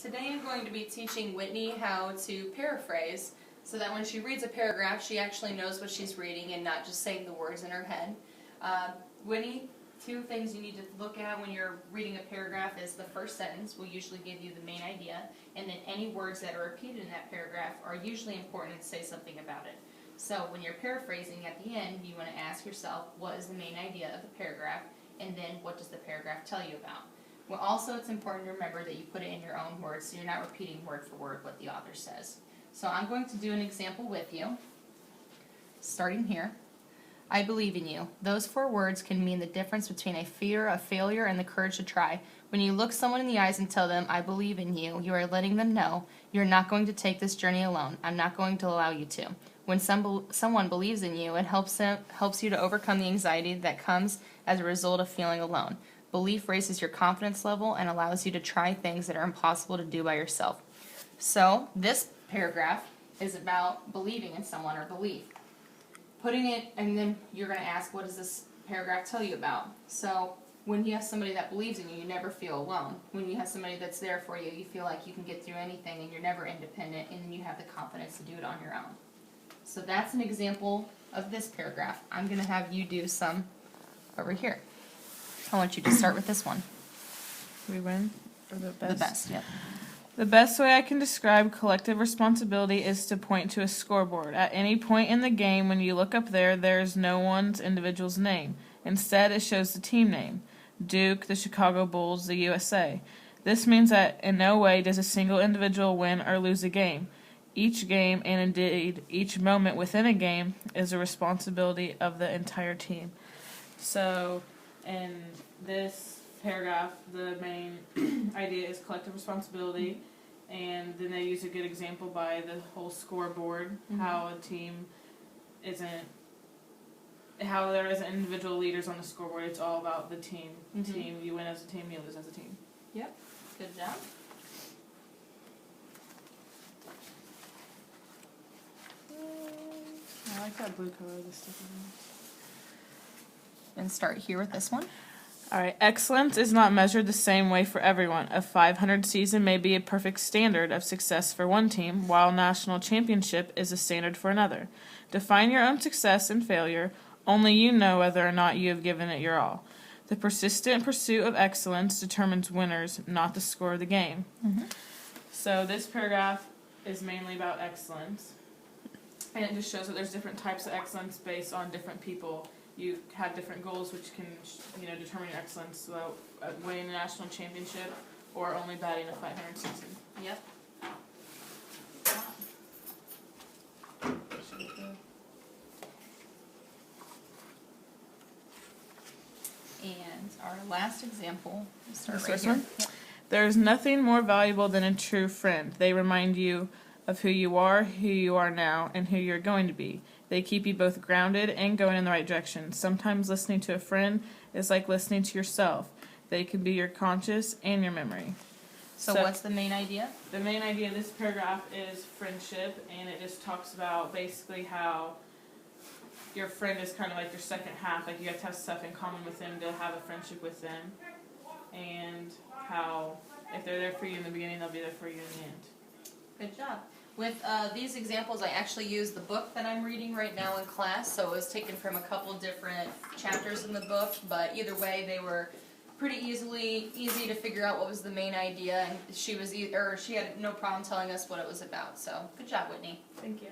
Today I'm going to be teaching Whitney how to paraphrase so that when she reads a paragraph she actually knows what she's reading and not just saying the words in her head. Whitney, two things you need to look at when you're reading a paragraph is the first sentence will usually give you the main idea, and then any words that are repeated in that paragraph are usually important to say something about it. So when you're paraphrasing at the end, you want to ask yourself, what is the main idea of the paragraph, and then what does the paragraph tell you about? Well, also it's important to remember that you put it in your own words so you're not repeating word for word what the author says. So I'm going to do an example with you, starting here. I believe in you. Those 4 words can mean the difference between a fear of failure and the courage to try. When you look someone in the eyes and tell them, I believe in you, you are letting them know you're not going to take this journey alone. I'm not going to allow you to. When someone believes in you, it helps you to overcome the anxiety that comes as a result of feeling alone. Belief raises your confidence level and allows you to try things that are impossible to do by yourself. So this paragraph is about believing in someone or belief. Putting it, and then you're going to ask, what does this paragraph tell you about? So when you have somebody that believes in you, you never feel alone. When you have somebody that's there for you, you feel like you can get through anything and you're never independent, and then you have the confidence to do it on your own. So that's an example of this paragraph. I'm going to have you do some over here. I want you to start with this one. We win? Or the best? The best, yep. The best way I can describe collective responsibility is to point to a scoreboard. At any point in the game, when you look up there is no one's individual's name. Instead, it shows the team name. Duke, the Chicago Bulls, the USA. This means that in no way does a single individual win or lose a game. Each game, and indeed each moment within a game, is a responsibility of the entire team. So, in this paragraph, the main idea is collective responsibility, and then they use a good example by the whole scoreboard, how a team how there isn't individual leaders on the scoreboard. It's all about the team. Team, you win as a team, you lose as a team. Yep, good job. I like that blue color of the sticky notes. And start here with this one. Alright, excellence is not measured the same way for everyone. A 500 season may be a perfect standard of success for one team, while national championship is a standard for another. Define your own success and failure. Only you know whether or not you have given it your all. The persistent pursuit of excellence determines winners, not the score of the game. So this paragraph is mainly about excellence. And it just shows that there's different types of excellence based on different people. You have different goals which can, determine your excellence. So, winning a national championship or only batting a 500 season. Yep. And our last example, we'll start right here. Yep. There is nothing more valuable than a true friend. They remind you of who you are now, and who you're going to be. They keep you both grounded and going in the right direction. Sometimes listening to a friend is like listening to yourself. They can be your conscious and your memory. So what's the main idea? The main idea of this paragraph is friendship, and it just talks about basically how your friend is kind of like your second half. Like you have to have stuff in common with them to have a friendship with them. And how if they're there for you in the beginning, they'll be there for you in the end. Good job. With these examples, I actually used the book that I'm reading right now in class, so it was taken from a couple different chapters in the book, but either way, they were pretty easy to figure out what was the main idea, and she had no problem telling us what it was about. So, good job, Whitney. Thank you.